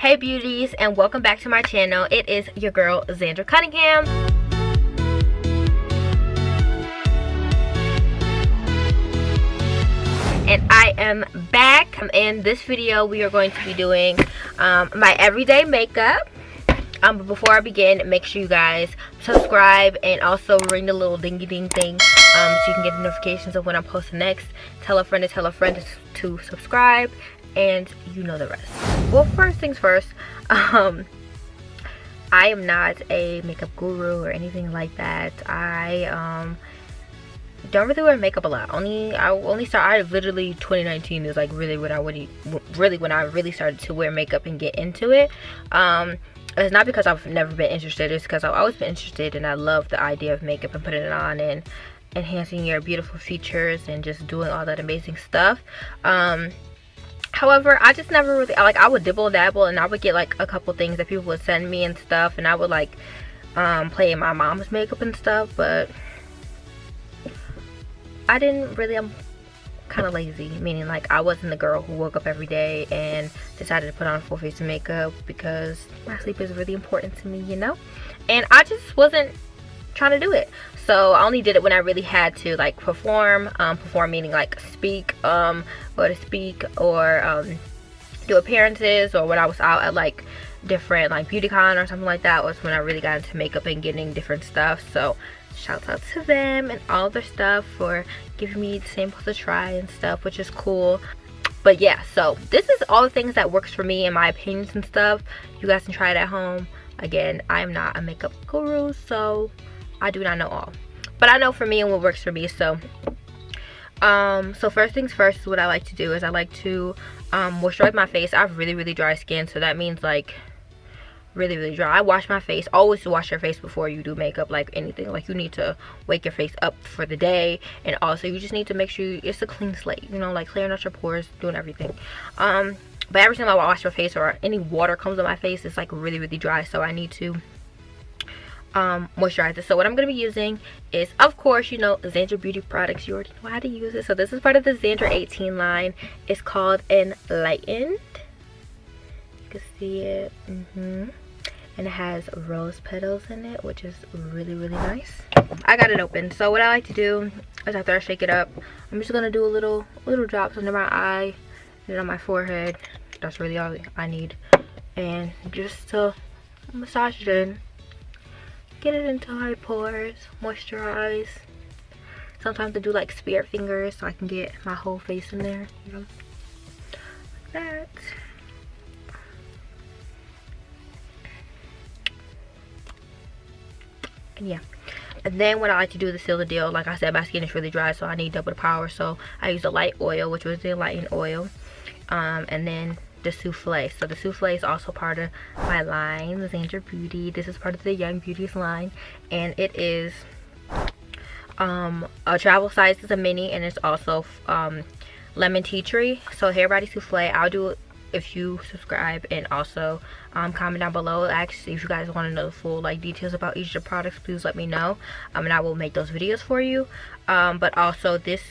Hey beauties, and welcome back to my channel. It is your girl Zandra Cunningham, and I am back. In this video we are going to be doing my everyday makeup. But before I begin, make sure you guys subscribe and also ring the little dingy ding thing so you can get the notifications of when I'm posting next. Tell a friend to subscribe, and you know the rest. Well, first things first, I am not a makeup guru or anything like that. I don't really wear makeup a lot. I literally 2019 is like really when I really started to wear makeup and get into it. It's not because I've never been interested, it's because I've always been interested, and I love the idea of makeup and putting it on and enhancing your beautiful features and just doing all that amazing stuff. However, I just never really, I would dibble dabble, and I would get like a couple things that people would send me and stuff, and I would like play in my mom's makeup and stuff, but I didn't really. I'm kind of lazy, meaning like I wasn't the girl who woke up every day and decided to put on a full face of makeup, because my sleep is really important to me, you know, and I just wasn't trying to do it. So I only did it when I really had to, like, perform meaning like speak, or do appearances, or when I was out at like different like beauty con or something like that, was when I really got into makeup and getting different stuff. So shout out to them and all their stuff for giving me the samples to try and stuff, which is cool. But yeah, so this is all the things that works for me and my opinions and stuff. You guys can try it at home. Again, I am not a makeup guru, so I do not know all, but I know for me and what works for me. So so first things first is what I like to do is I like to moisturize my face. I have really dry skin, so that means like really dry. I wash my face. Always wash your face before you do makeup, like anything. Like, you need to wake your face up for the day, and also you just need to make sure it's a clean slate, you know, like clearing out your pores, doing everything. But every time I wash my face or any water comes on my face, it's like really dry, so I need to moisturize it. So what I'm going to be using is, of course, you know, Zandra beauty products. You already know how to use it. So this is part of the Zandra 18 line. It's called Enlightened. You can see it. And it has rose petals in it, which is really nice. I got it open. So what I like to do is, after I shake it up, I'm just gonna do a little drops under my eye and on my forehead. That's really all I need, and just to massage it in, get it into my pores, moisturize. Sometimes I do like spirit fingers so I can get my whole face in there, you know, like that. Yeah, and then what I like to do to seal the deal, like I said, my skin is really dry, so I need double the power. So I use a light oil, which was the Enlightened oil, and then the souffle. So the souffle is also part of my line, the Zandra Beauty. This is part of the Young Beauties line, and it is a travel size. It's a mini, and it's also lemon tea tree. So hair body souffle, I'll do it if you subscribe, and also comment down below. Actually, if you guys want to know the full like details about each of the products, please let me know, and I will make those videos for you. But also, this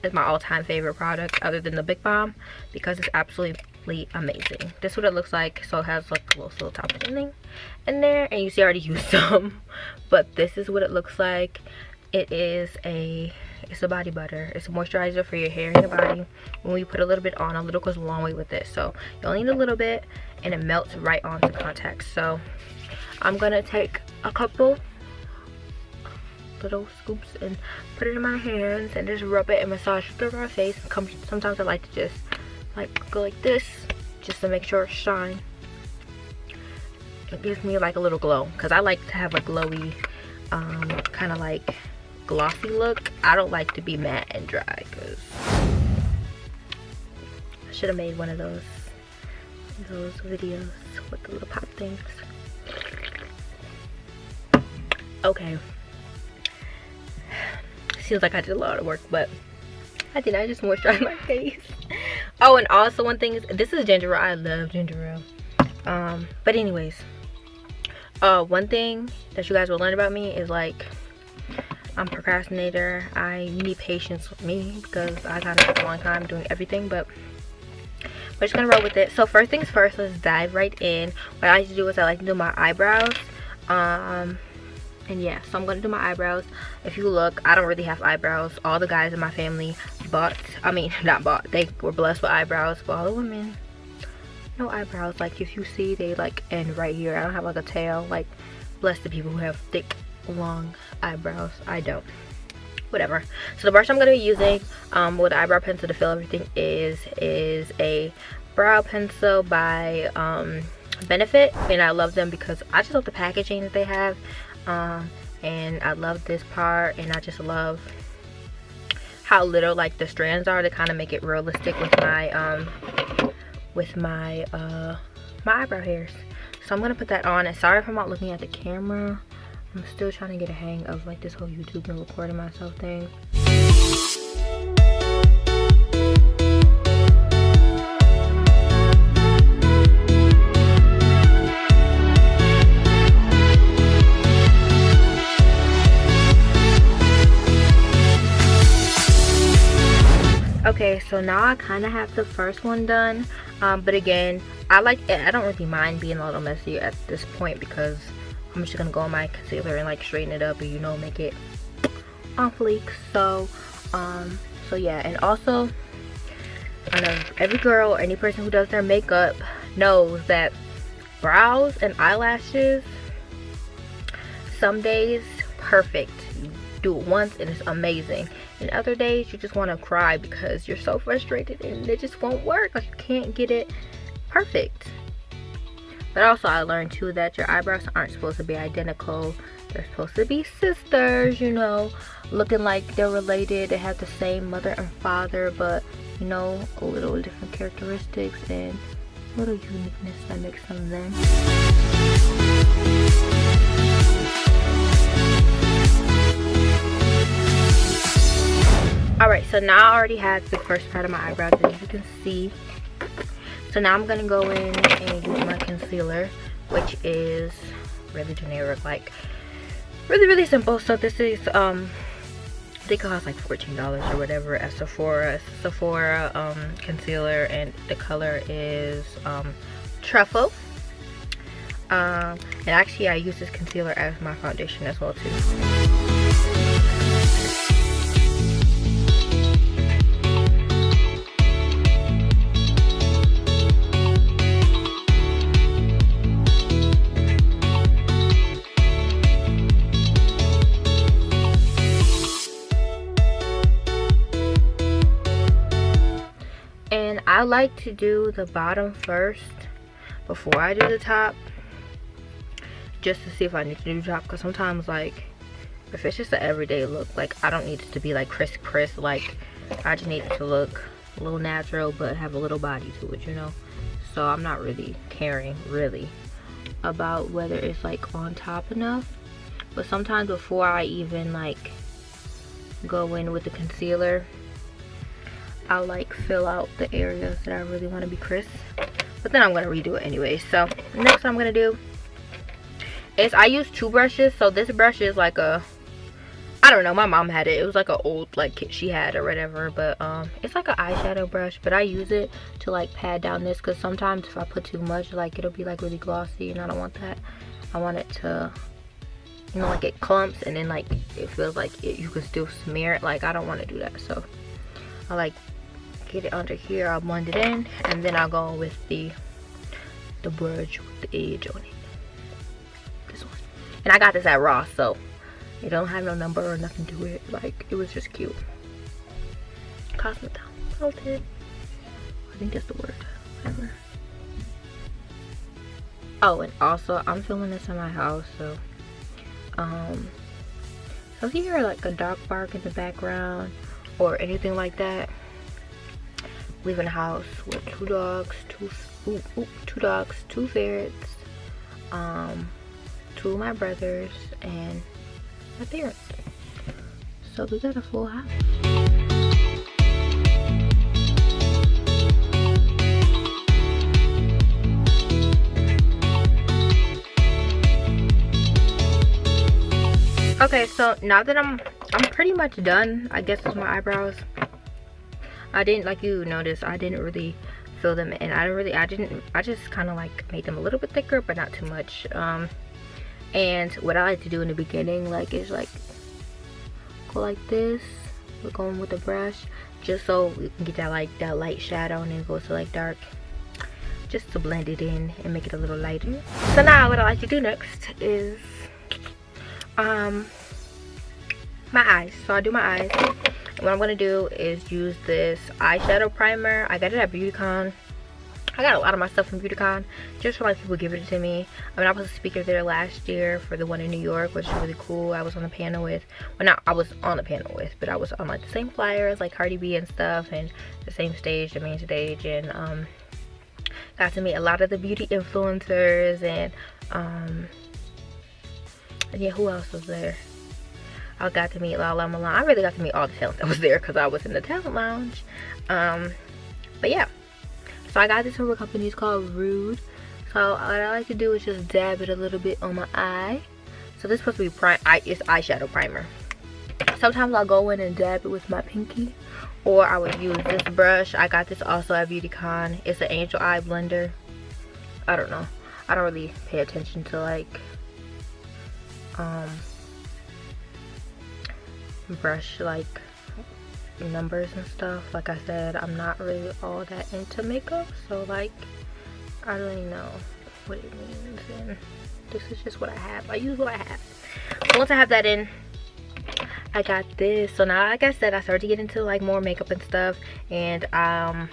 is my all-time favorite product other than the Big Balm, because it's absolutely amazing. This is what it looks like. So it has like a little top thing in there, and you see I already used some, but this is what it looks like. It's a body butter. It's a moisturizer for your hair and your body. When we put a little bit on, a little goes a long way with this. So you only need a little bit, and it melts right onto contact. So I'm gonna take a couple little scoops and put it in my hands and just rub it and massage it through my face. Sometimes I like to just like go like this, just to make sure it shines. It gives me like a little glow, because I like to have a glowy kind of like glossy look. I don't like to be matte and dry, because I should have made one of those videos with the little pop things. Okay, seems like I did a lot of work, but I didn't. I just moisturized my face. Oh, and also one thing is, this is ginger ale. I love ginger ale. But anyways, one thing that you guys will learn about me is, like, I'm a procrastinator. I need patience with me, because I kind of took a long time doing everything. But we're just gonna roll with it. So first things first, let's dive right in. What I like to do is I like to do my eyebrows. And yeah, so I'm gonna do my eyebrows. If you look, I don't really have eyebrows. All the guys in my family bought, I mean not bought, they were blessed with eyebrows, but all the women, no eyebrows. Like if you see, they like end right here. I don't have like a tail. Like bless the people who have thick, long eyebrows. I don't. Whatever. So the brush I'm gonna be using with the eyebrow pencil to fill everything is a brow pencil by Benefit, and I love them because I just love the packaging that they have. And I love this part, and I just love how little like the strands are to kind of make it realistic with my my eyebrow hairs. So I'm gonna put that on, and sorry if I'm not looking at the camera. I'm still trying to get a hang of like this whole YouTube and recording myself thing. Okay, so now I kind of have the first one done, but again, I don't really mind being a little messy at this point because I'm just gonna go on my concealer and like straighten it up and, you know, make it on fleek. So yeah. And also, I know every girl or any person who does their makeup knows that brows and eyelashes, some days perfect, you do it once and it's amazing, and other days you just want to cry because you're so frustrated and it just won't work. Like you can't get it perfect. But also I learned too that your eyebrows aren't supposed to be identical. They're supposed to be sisters, you know, looking like they're related. They have the same mother and father, but you know, a little different characteristics and a little uniqueness that makes them them. Alright, so now I already had the first part of my eyebrows, as you can see. So now I'm gonna go in and use my concealer, which is really generic, like really simple. So this is I think it costs like $14 or whatever at Sephora concealer, and the color is Truffle. And actually I use this concealer as my foundation as well too. I like to do the bottom first before I do the top, just to see if I need to do the top, because sometimes like if it's just an everyday look, like I don't need it to be like crisp, like I just need it to look a little natural but have a little body to it, you know. So I'm not really caring really about whether it's like on top enough, but sometimes before I even like go in with the concealer, I'll like fill out the areas that I really want to be crisp, but then I'm going to redo it anyway. So next what I'm going to do is I use two brushes. So this brush is like a, I don't know, my mom had it. It was like an old like kit she had or whatever, but it's like an eyeshadow brush, but I use it to like pad down this, because sometimes if I put too much, like it'll be like really glossy, and I don't want that. I want it to, you know, like it clumps and then like it feels like you can still smear it. Like I don't want to do that, so I like get it under here, I'll blend it in, and then I'll go with the brush with the edge on it. This one. And I got this at Ross, so it don't have no number or nothing to it. Like it was just cute. Cosmopolitan. I think that's the word. Whatever. Oh, and also I'm filming this in my house, so so if you hear like a dog bark in the background or anything like that, live in a house with two dogs, two ferrets, two of my brothers, and my parents. So we got a full house. Okay, so now that I'm pretty much done, I guess, with my eyebrows. I didn't, like you noticed, I didn't really fill them in. I just kind of like made them a little bit thicker, but not too much. And what I like to do in the beginning, like, is like go like this. We're going with the brush, just so we can get that like that light shadow, and then go to like dark, just to blend it in and make it a little lighter. So now what I like to do next is my eyes. So I do my eyes. What I'm gonna do is use this eyeshadow primer. I got it at BeautyCon. I got a lot of my stuff from BeautyCon, just for like people giving it to me. I mean, I was a speaker there last year for the one in New York, which is really cool. I was on the panel with, well, not I was on the panel with, but I was on like the same flyers like Cardi B and stuff, and the same stage, the main stage, and got to meet a lot of the beauty influencers, and yeah, who else was there? I got to meet Lala Milan. I really got to meet all the talent that was there because I was in the talent lounge. But yeah, so I got this from a company. It's called Rude. So what I like to do is just dab it a little bit on my eye. So this is supposed to be it's eyeshadow primer. Sometimes I'll go in and dab it with my pinky, or I would use this brush. I got this also at BeautyCon. It's an angel eye blender. I don't know, I don't really pay attention to like brush like numbers and stuff. Like I said, I'm not really all that into makeup, so like I don't really know what it means, and this is just what I have. I use what I have. So once I have that in, I got this. So now, like I said, I started to get into like more makeup and stuff, and I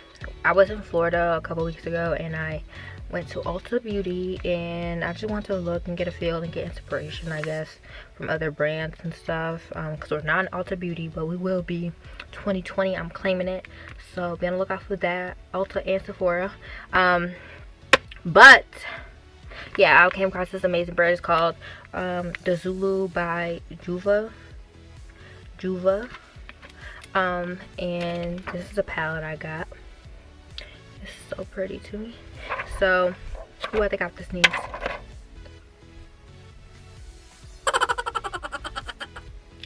was in Florida a couple weeks ago, and I went to Ulta Beauty, and I just wanted to look and get a feel and get inspiration, I guess, from other brands and stuff, because we're not in Ulta Beauty, but we will be 2020. I'm claiming it, so be on the lookout for that, Ulta and Sephora. But yeah, I came across this amazing brand. It's called the Zulu by Juva, and this is a palette I got. It's so pretty to me. So, I think I have to sneeze.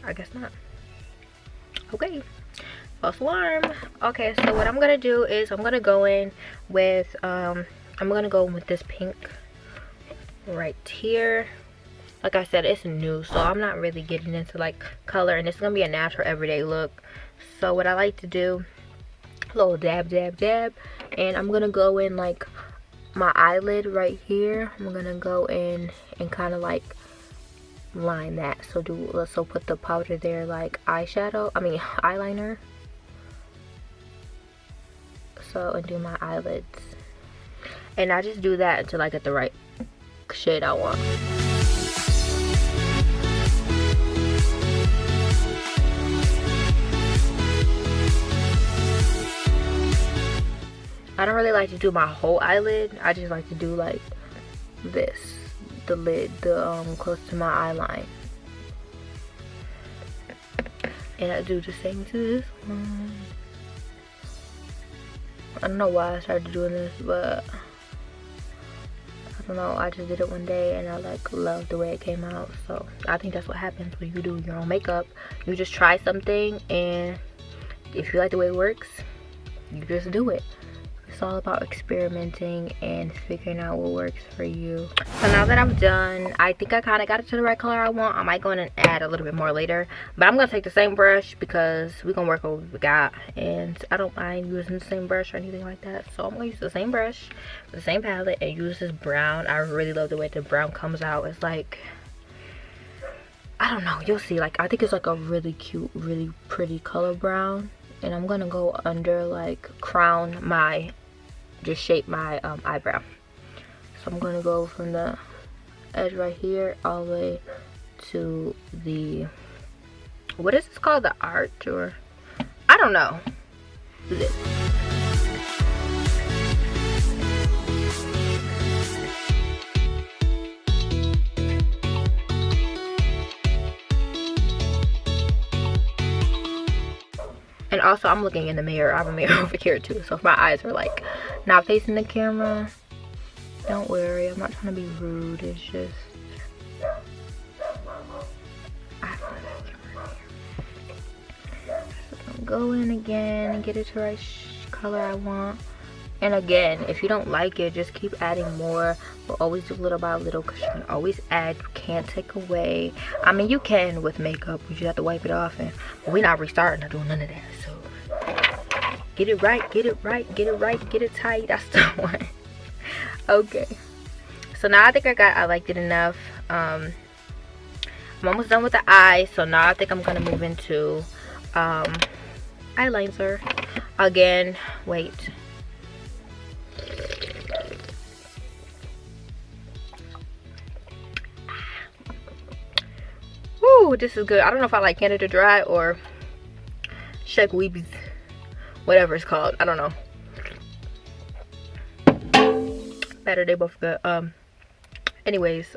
I guess not. Okay, false alarm. Okay, so what I'm gonna do is I'm gonna go in with this pink right here. Like I said, it's new, so I'm not really getting into like color, and it's gonna be a natural everyday look. So what I like to do, a little dab, and I'm gonna go in like my eyelid right here. I'm gonna go in and kind of like line that. So put the powder there like eyeliner. So, and do my eyelids, and I just do that until I get the right shade I want. I don't really like to do my whole eyelid. I just like to do like this, the lid, close to my eye line. And I do the same to this one. I don't know why I started doing this, but I don't know, I just did it one day and I like loved the way it came out. So I think that's what happens when you do your own makeup. You just try something, and if you like the way it works, you just do it. It's all about experimenting and figuring out what works for you. So now that I'm done, I think I kind of got it to the right color I want. I might go in and add a little bit more later, but I'm gonna take the same brush because we're gonna work with what we got, and I don't mind using the same brush or anything like that. So I'm gonna use the same brush, the same palette, and use this brown. I really love the way the brown comes out. It's like, I don't know, you'll see. Like, I think it's like a really cute, really pretty color brown. And I'm gonna go under, like, just shape my eyebrow. So I'm gonna go from the edge right here all the way to the, what is this called, the arch, or I don't know. This. And also, I'm looking in the mirror. I have a mirror over here too. So if my eyes are like not facing the camera, don't worry. I'm not trying to be rude. It's just, I have to go in again and get it to the right color I want. And again, if you don't like it, just keep adding more. We'll always do little by little, because you can always add, you can't take away. I mean, you can with makeup, you just have to wipe it off, and we're not restarting or doing none of that. So get it right, get it right, get it right, get it tight. That's the one. Okay, so now I think I liked it enough. I'm almost done with the eyes, so now I think I'm gonna move into eyeliner again. Wait, woo, this is good. I don't know if I like Canada Dry or Shake Weebies, whatever it's called. I don't know. Better, they both good. Anyways,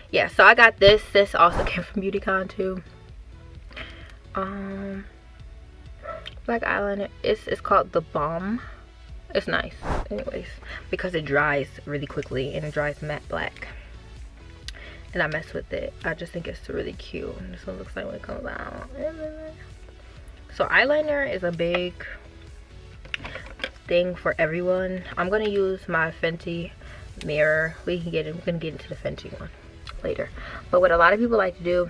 yeah, so I got this. This also came from Beautycon too. Black eyeliner. It's called The Balm. It's nice. Anyways, because it dries really quickly and it dries matte black. And I mess with it. I just think it's really cute. And this one looks like when it comes out. So eyeliner is a big thing for everyone. I'm gonna use my Fenty mirror. We're gonna get into the Fenty one later. But what a lot of people like to do,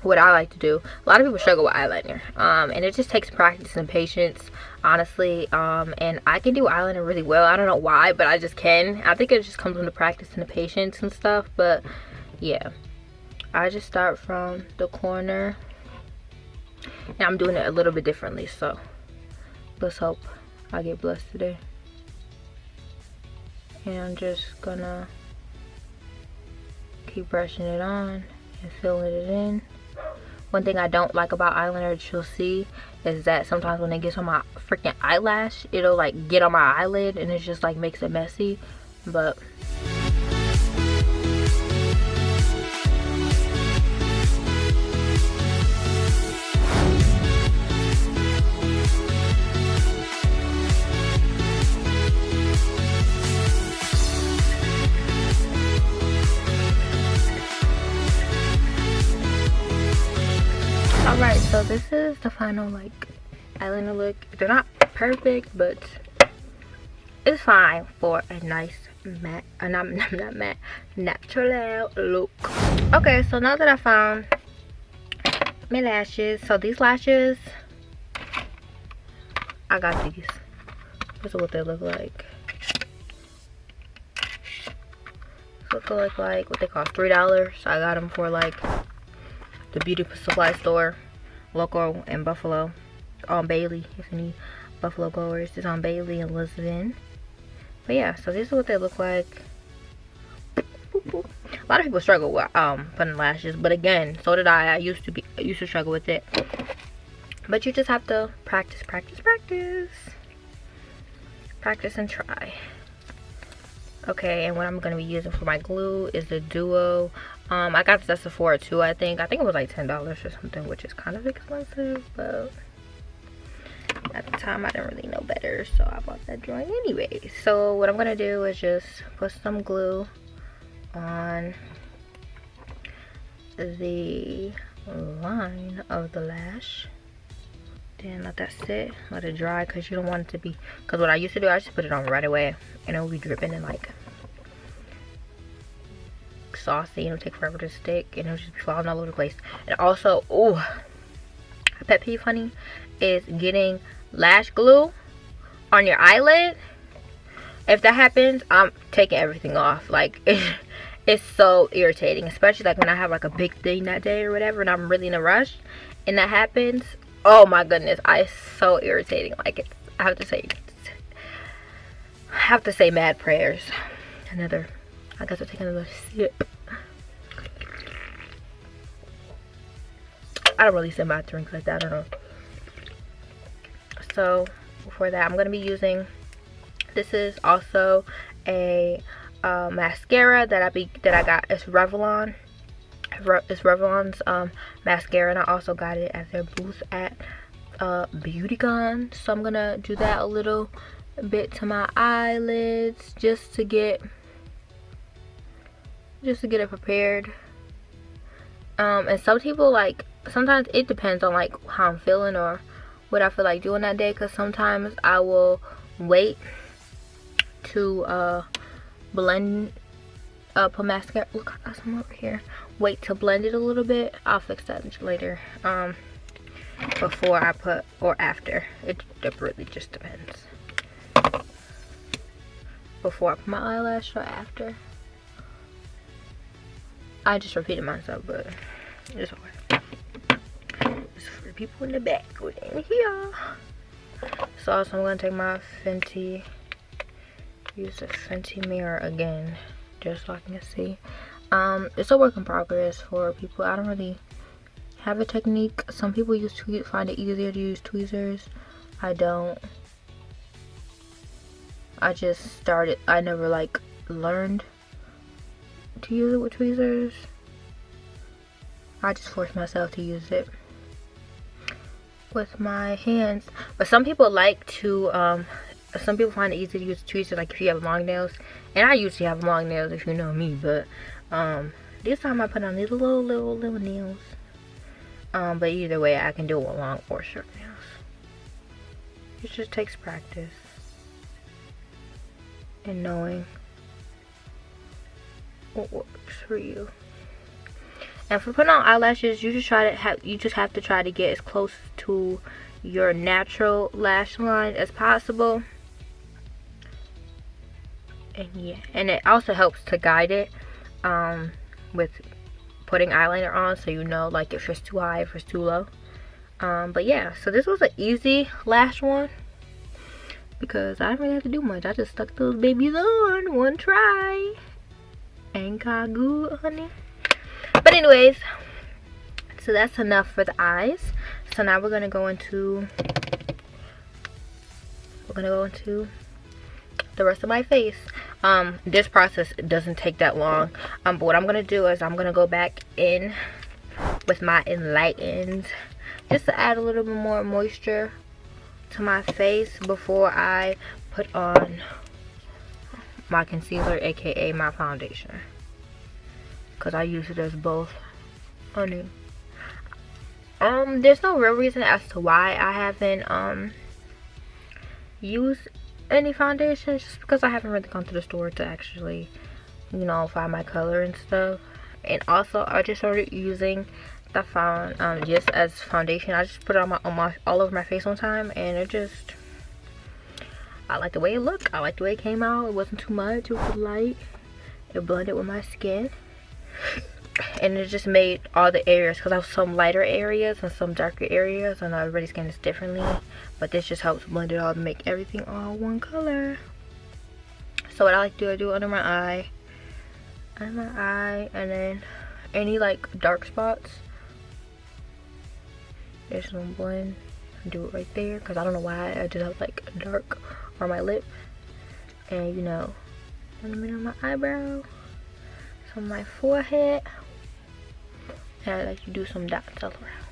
what I like to do, a lot of people struggle with eyeliner, and it just takes practice and patience, honestly. And I can do eyeliner really well. I don't know why, but I just can. I think it just comes from the practice and the patience and stuff. But yeah, I just start from the corner, and I'm doing it a little bit differently, so let's hope I get blessed today. And I'm just gonna keep brushing it on and filling it in. One thing I don't like about eyeliner that you'll see is that sometimes when it gets on my freaking eyelash, it'll like get on my eyelid and it just like makes it messy. But alright, so this is the final like eyeliner look. They're not perfect, but it's fine for a nice matte, not matte, natural look. Okay, so now that I found my lashes, so these lashes, I got these. This is what they look like. So they look like what they cost, $3. I got them for like the beauty supply store, local in Buffalo, on Bailey. If any Buffalo goers, it's on Bailey and Lisbon. But yeah, so this is what they look like. A lot of people struggle with putting lashes, but again, so did I. I used to struggle with it. But you just have to practice, practice, practice, practice and try. Okay, and what I'm gonna be using for my glue is the Duo. I got this at Sephora too. I think it was like $10 or something, which is kind of expensive, but at the time I didn't really know better, so I bought that joint anyway. So what I'm gonna do is just put some glue on the line of the lash, then let that sit, let it dry, because you don't want it to be, because what I used to do, I just put it on right away and it will be dripping and like saucy, and it'll take forever to stick and it'll just be falling all over the place. And also, oh, a pet peeve, honey, is getting lash glue on your eyelid. If that happens, I'm taking everything off. Like it's so irritating, especially like when I have like a big thing that day or whatever and I'm really in a rush and that happens. Oh my goodness, it's so irritating. Like it's, I have to say mad prayers. I guess I'll take another sip. I don't really sip my drinks like that, I don't know. So for that, I'm gonna be using, this is also a mascara that I got. It's Revlon. It's Revlon's mascara, and I also got it at their booth at Beautycon. So I'm gonna do that a little bit to my eyelids just to get it prepared. And some people, like, sometimes it depends on like how I'm feeling or what I feel like doing that day, because sometimes I will wait to blend up a mascara. Look, I got some over here. Wait to blend it a little bit. I'll fix that later. Before I put, or after. It really just depends. Before I put my eyelash or after. I just repeated myself, but it's okay. It's for the people in the back in here. So also I'm gonna take my Fenty, use the Fenty mirror again, just so I can see. It's a work in progress for people. I don't really have a technique. Some people find it easier to use tweezers. I don't. I just started. I never like learned to use it with tweezers. I just forced myself to use it with my hands. But some people like to some people find it easy to use tweezers, like if you have long nails, and I usually have long nails if you know me, but this time I put on these little nails. But either way, I can do it with long or short nails. It just takes practice and knowing what works for you. And for putting on eyelashes, you just have to try to get as close to your natural lash line as possible. And yeah, and it also helps to guide it with putting eyeliner on, so you know like if it's too high, if it's too low. But yeah, so this was an easy lash one because I didn't really have to do much. I just stuck those babies on one try. Ain't got good, honey. But anyways, so that's enough for the eyes. So now we're gonna go into the rest of my face. This process doesn't take that long. But what I'm gonna do is I'm gonna go back in with my Enlightened just to add a little bit more moisture to my face before I put on my concealer, aka my foundation, because I use it as both. Honey, there's no real reason as to why I haven't used any foundation, just because I haven't really gone to the store to actually, you know, find my color and stuff. And also I just started using the just as foundation. I just put it on all over my face one time, and it just, I like the way it looked. I like the way it came out. It wasn't too much, it was light, it blended with my skin, and it just made all the areas, because I have some lighter areas and some darker areas, and everybody's skin is differently, but this just helps blend it all to make everything all one color. So what I like to do, I do it under my eye, and then any like dark spots, just gonna blend and do it right there, because I don't know why I just have like dark on my lip, and you know, in the middle of my eyebrow, on my forehead, and I like to do some dots all around.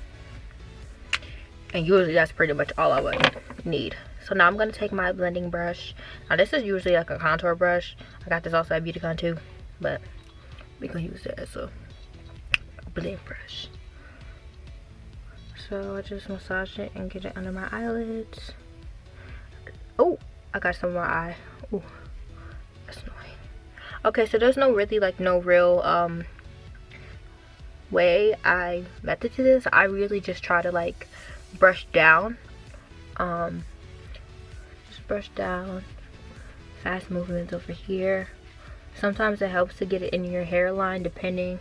And usually that's pretty much all I would need. So now I'm going to take my blending brush. Now this is usually like a contour brush. I got this also at Beautycon too, but we're going to use it as a blend brush. So I just massage it and get it under my eyelids. Oh, I got some on my eye. Oh, that's annoying. Okay, so there's no real method to this. I really just try to like brush down, just brush down, fast movements over here. Sometimes it helps to get it in your hairline, depending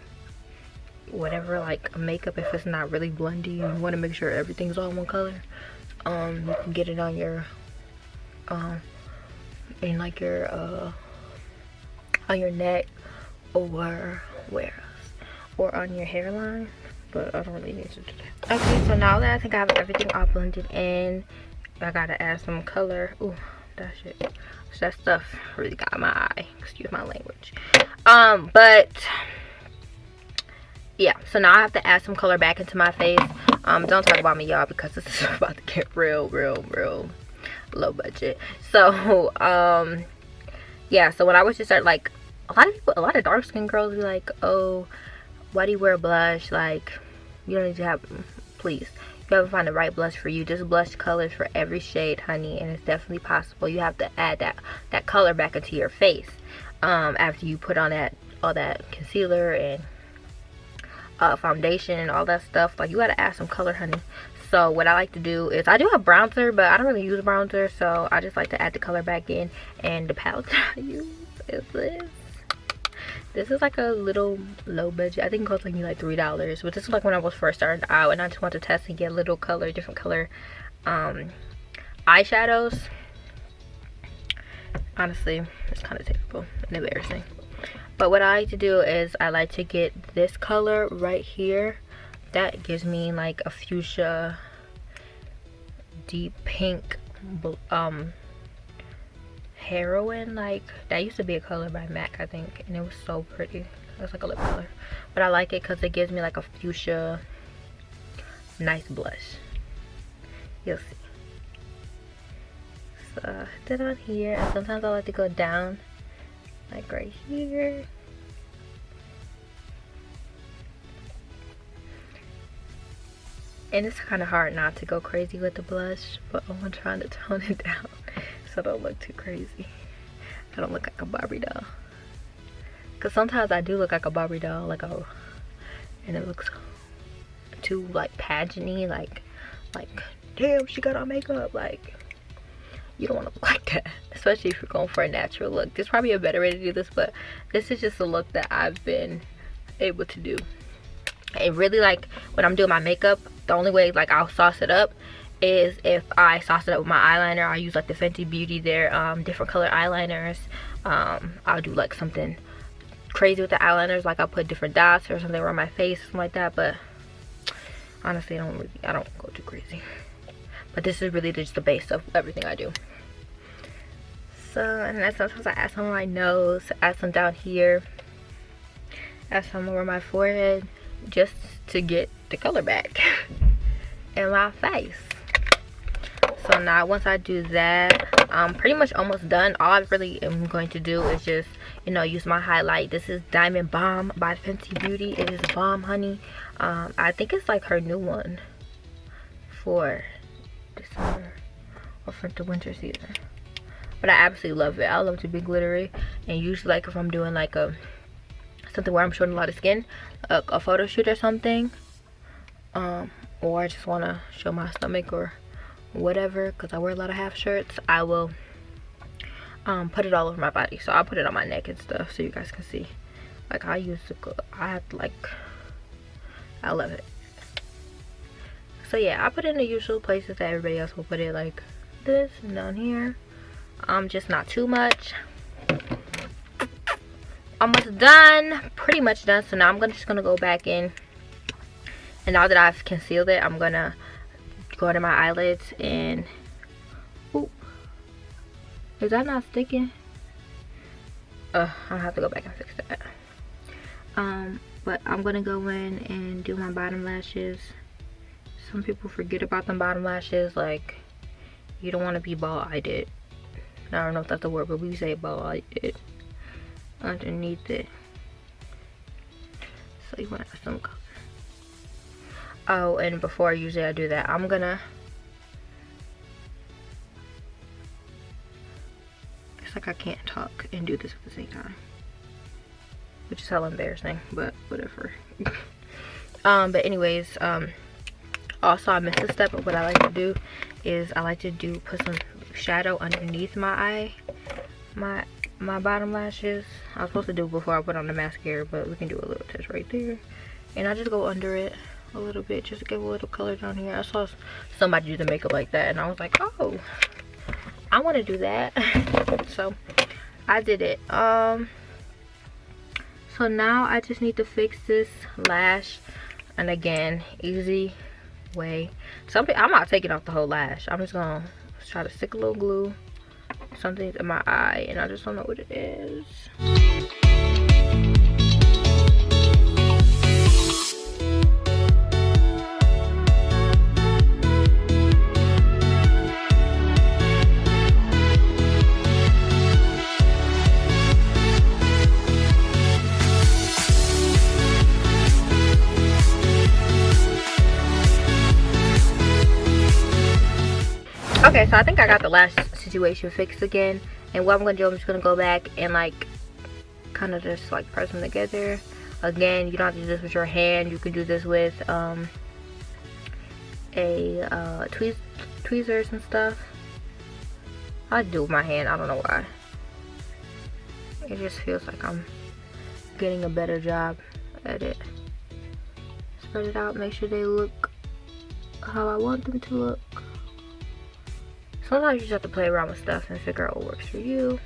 whatever like makeup, if it's not really blending, you want to make sure everything's all one color. You can get it on your in like your on your neck, or where else, or on your hairline, but I don't really need to do that. Okay, so now that I think I have everything all blended in, I gotta add some color. Ooh, that shit, that stuff really got my eye, excuse my language. But yeah, so now I have to add some color back into my face. Don't talk about me, y'all, because this is about to get real low budget. So yeah, so when I was just start, like, a lot of dark skinned girls be like, oh, why do you wear blush? Like, you don't need to have, please, you have to find the right blush for you. This blush colors for every shade, honey, and it's definitely possible. You have to add that color back into your face after you put on all that concealer and foundation and all that stuff. Like, you gotta add some color, honey. So what I like to do is, I do have bronzer, but I don't really use bronzer, so I just like to add the color back in. And the palette I use is this. This is like a little low budget. I think it cost like me like $3, but this is like when I was first starting out, and I just want to test and get little color, different color eyeshadows. Honestly, it's kind of typical and embarrassing. But what I like to do is, I like to get this color right here. That gives me like a fuchsia, deep pink, heroin. Like, that used to be a color by MAC, I think, and it was so pretty. It was like a lip color, but I like it because it gives me like a fuchsia, nice blush. You'll see. So I put it on here, and sometimes I like to go down, like right here. And it's kind of hard not to go crazy with the blush, but I'm trying to tone it down so I don't look too crazy. I don't look like a Barbie doll. Because sometimes I do look like a Barbie doll, and it looks too like pageant-y, like damn, she got on makeup. Like, you don't want to look like that, especially if you're going for a natural look. There's probably a better way to do this, but this is just a look that I've been able to do. And really, like, when I'm doing my makeup, the only way like I'll sauce it up is if I sauce it up with my eyeliner. I use like the Fenty Beauty, their different color eyeliners. I'll do like something crazy with the eyeliners, like I'll put different dots or something around my face, something like that. But honestly, I don't go too crazy. But this is really just the base of everything I do. So, and then sometimes I add some on my nose, add some down here, add some over my forehead, just to get the color back in my face. So now once I do that, I'm pretty much almost done. All I really am going to do is just, you know, use my highlight. This is Diamond Bomb by Fenty Beauty. It is bomb, honey. I think it's like her new one for December or for the winter season. But I absolutely love it. I love to be glittery, and usually like if I'm doing like something where I'm showing a lot of skin, a photo shoot or something, or I just want to show my stomach or whatever, because I wear a lot of half shirts, I will put it all over my body. So I'll put it on my neck and stuff so you guys can see. Like, I love it. So yeah, I put it in the usual places that everybody else will put it, like this and down here. Just not too much. Almost done, pretty much done. So now I'm just gonna go back in, and now that I've concealed it, I'm gonna go under my eyelids and, ooh, is that not sticking? I'll have to go back and fix that. But I'm gonna go in and do my bottom lashes. Some people forget about the bottom lashes. Like, you don't want to be bald-eyed. I don't know if that's the word, but we say bald-eyed underneath it. So you want to add some color. Oh, and before usually I do that, I'm gonna, it's like I can't talk and do this at the same time, which is hella embarrassing, but whatever. But anyways, also I missed a step of what I like to do is I like to put some shadow underneath my my bottom lashes. I was supposed to do it before I put on the mascara, but we can do a little touch right there, and I just go under it a little bit just to give a little color down here. I saw somebody do the makeup like that, and I was like, oh, I want to do that. So I did it. So now I just need to fix this lash, and again, easy way. I'm not taking off the whole lash. I'm just gonna try to stick a little glue, something in my eye, and I just don't know what it is. Okay, so I think I got the lash situation fixed again. And what I'm gonna do, I'm just gonna go back and like kind of just like press them together. Again, you don't have to do this with your hand. You can do this with tweezers and stuff. I do it with my hand. I don't know why. It just feels like I'm getting a better job at it. Spread it out. Make sure they look how I want them to look. Sometimes you just have to play around with stuff and figure out what works for you.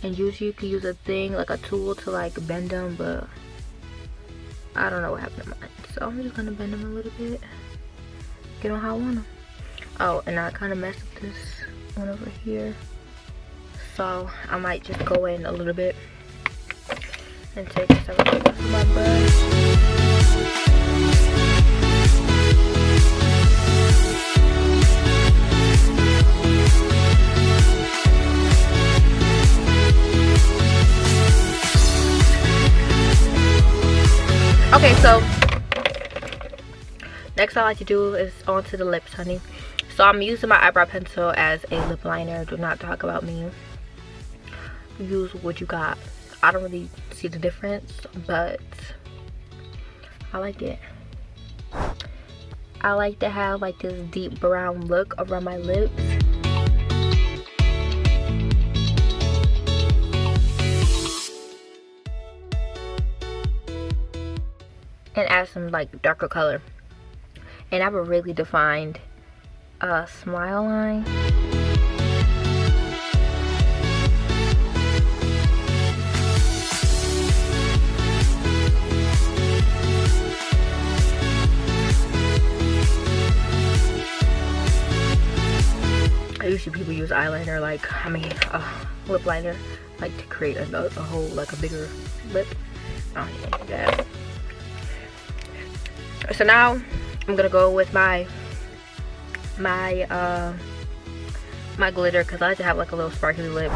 And usually you can use a thing, like a tool, to like bend them, but I don't know what happened to mine. So I'm just gonna bend them a little bit. Get on how I want them. Oh, and I kind of messed up this one over here. So I might just go in a little bit and take everything off my brush. Okay, so next I like to do is onto the lips, honey. So I'm using my eyebrow pencil as a lip liner. Do not talk about me. Use what you got. I don't really see the difference, but I like it. I like to have like this deep brown look around my lips. And add some like darker color. And I have a really defined smile line. Usually people use eyeliner, like lip liner, like to create a whole like a bigger lip. I don't even do that. So now I'm gonna go with my glitter, because I like to have like a little sparkly lip.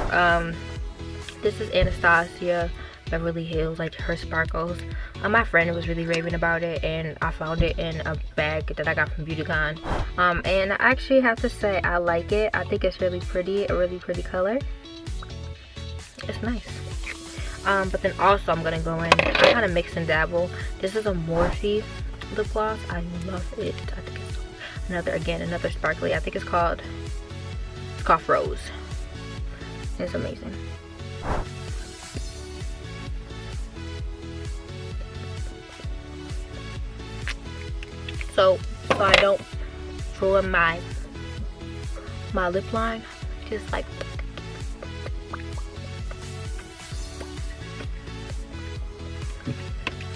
This is Anastasia Beverly Hills, like her sparkles. My friend was really raving about it, and I found it in a bag that I got from BeautyCon. And I actually have to say I like it. I think it's really pretty, a really pretty color. It's nice. But then also I'm gonna go in, I kind of mix and dabble. This is a Morphe lip gloss. I love it. I think it's another sparkly. I think it's called Rose. It's amazing. So I don't ruin my lip line, just like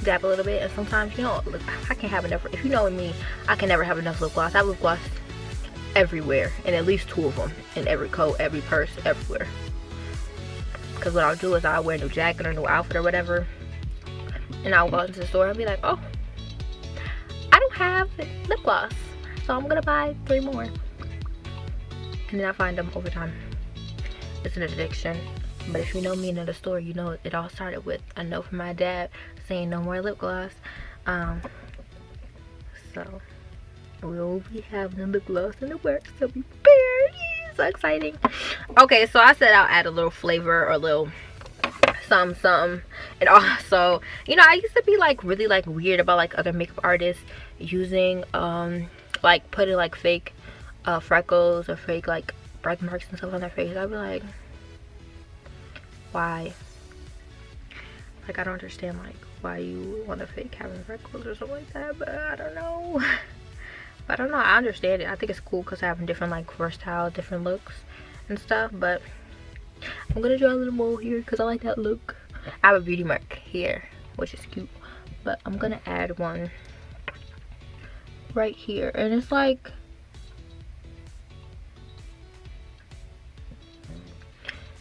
dab a little bit. And sometimes, you know, I can't have enough. If you know me, I can never have enough lip gloss. I have lip gloss everywhere, and at least 2 of them in every coat, every purse, everywhere. Because what I'll do is I'll wear a new jacket or a new outfit or whatever, and I'll go into the store and be like, oh, I don't have lip gloss, so I'm gonna buy 3 more. And then I find them over time. It's an addiction. But if you know me in the store, you know it all started with a note from my dad saying no more lip gloss. So we'll be having a lip gloss in the works, so be prepared. So exciting. Okay, so I said I'll add a little flavor or a little something. And also, you know, I used to be like really like weird about like other makeup artists using like putting like fake freckles or fake like birthmarks and stuff on their face. I'd be like, why? Like, I don't understand like why you want to fake having freckles or something like that, but I don't know. But I don't know, I understand it. I think it's cool because having different like versatile, different looks and stuff. But I'm gonna draw a little mole here because I like that look. I have a beauty mark here, which is cute, but I'm gonna add one right here, and it's like,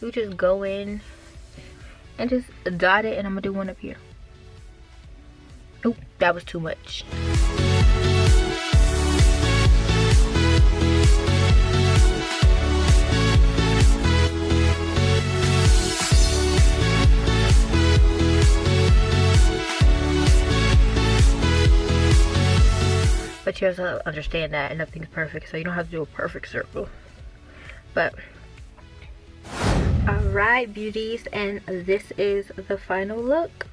you just go in and just dot it, and I'm gonna do one up here. Oop, that was too much. But tears understand that, and nothing's perfect, so you don't have to do a perfect circle. But alright, beauties, and this is the final look.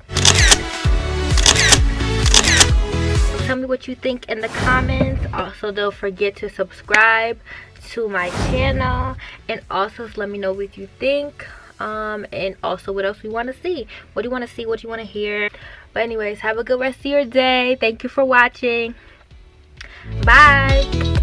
Tell me what you think in the comments. Also, don't forget to subscribe to my channel, and also let me know what you think, and also what else we want to see. What do you want to see? What do you want to hear? But anyways, have a good rest of your day. Thank you for watching. Bye.